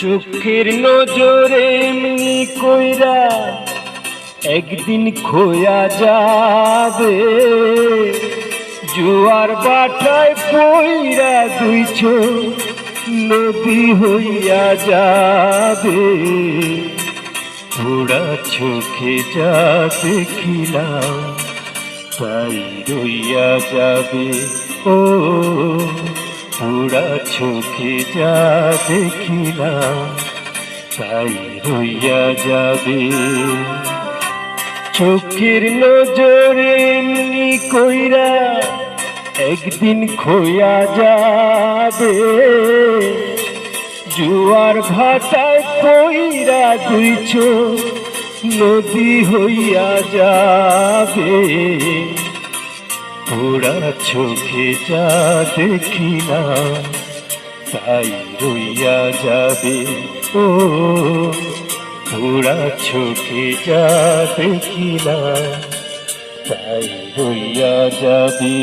চোখের নজরে এমনি কইরা একদিন খোয়া যাবে, জোয়ার বাটায় পইরা দুই চোখ নদী হইয়া যাবে। ওরা চোখে যা দেখিলাম তাই রইয়া যাবে। ও ওরা চোখে যা দেখিলাম তাই রইয়া যাবে। চোখের নজরে এমনি কইরা একদিন খোয়া যাবে, জোয়ার ভাটায় পইরা দুই চোখ নদী হইয়া যাবে। ওরা চোখে যা দেখিলাম তাই রইয়া যাবে। ও ওরা চোখে যা দেখিলাম তাই রইয়া যাবে।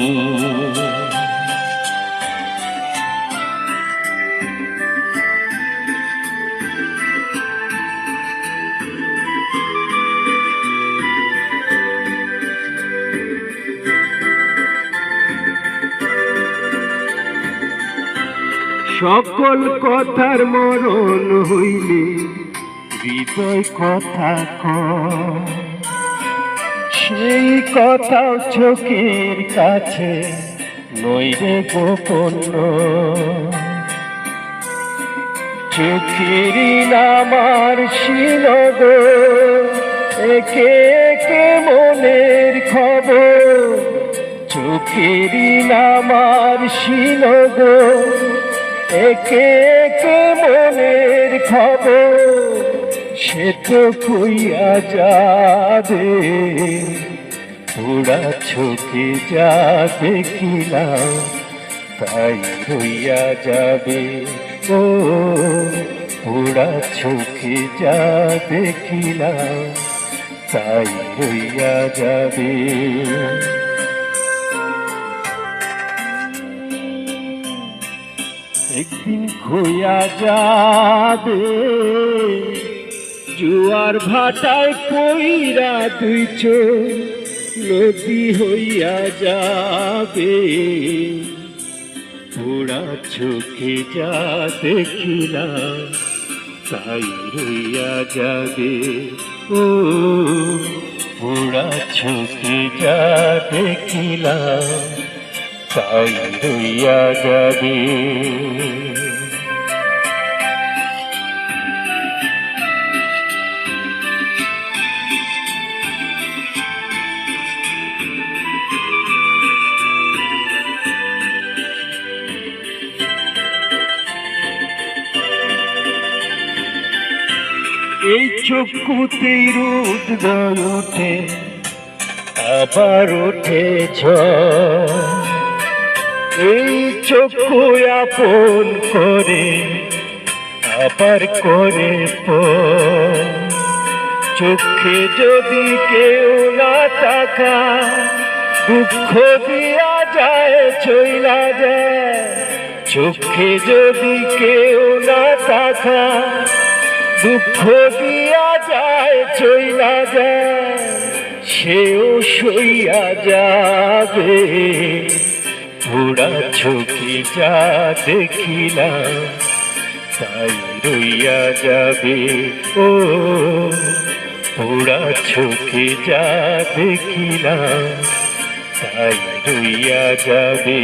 সকল কথার মরণ হইলে হৃদয় কথা কয়, সেই কথাও চোখের কাছে নইরে গোপন। চোখেরই নামার শিলগ একে একে মনের খবর, চোখেরই নামার শিলগ একে একে মনের খবর, সে তো কইয়া যাবে। ওরা চোখে যা দেখিলাম তাই রইয়া যাবে। ও ওরা চোখে যা দেখিলাম তাই রইয়া যাবে। একদিন খোয়া যাবে, জোয়ার ভাটায় পইরা দুই চোখ নদী হইয়া যাবে। ওরা চোখে যা দেখিলাম তাই রইয়া যাবে। ও ওরা চোখে যা দেখিলাম তাই রইয়া যাবে। এই চক্ষুতেই রোদ ওঠে আবার ওঠে ঝড়, এই চক্ষু আপন করে আবার করে পর। চোখে যদি কেউ না তাকা দুঃখ দিয়া যায় চইলা যায়। চোখে যদি কেউ না তাকা দুঃখ দিয়া যায় চইলা যায়, সেও সইয়া যাবে। ওরা চোখে যা দেখিলাম তাই রইয়া যাবে। ও ওরা চোখে যা দেখিলাম তাই রইয়া যাবে।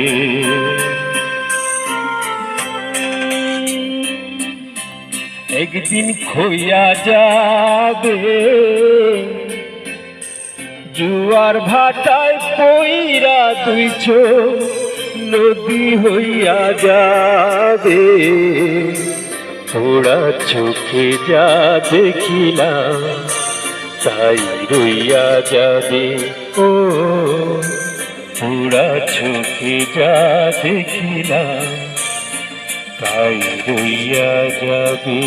একদিন খোয়া যাবে, জোয়ার ভাটায় পইরা দুই চোখ নদী হইয়া যাবে। ওরা চোখে যা দেখিলাম তাই রইয়া যাবে। ও ওরা চোখে যা দেখিলাম তাই রইয়া যাবে।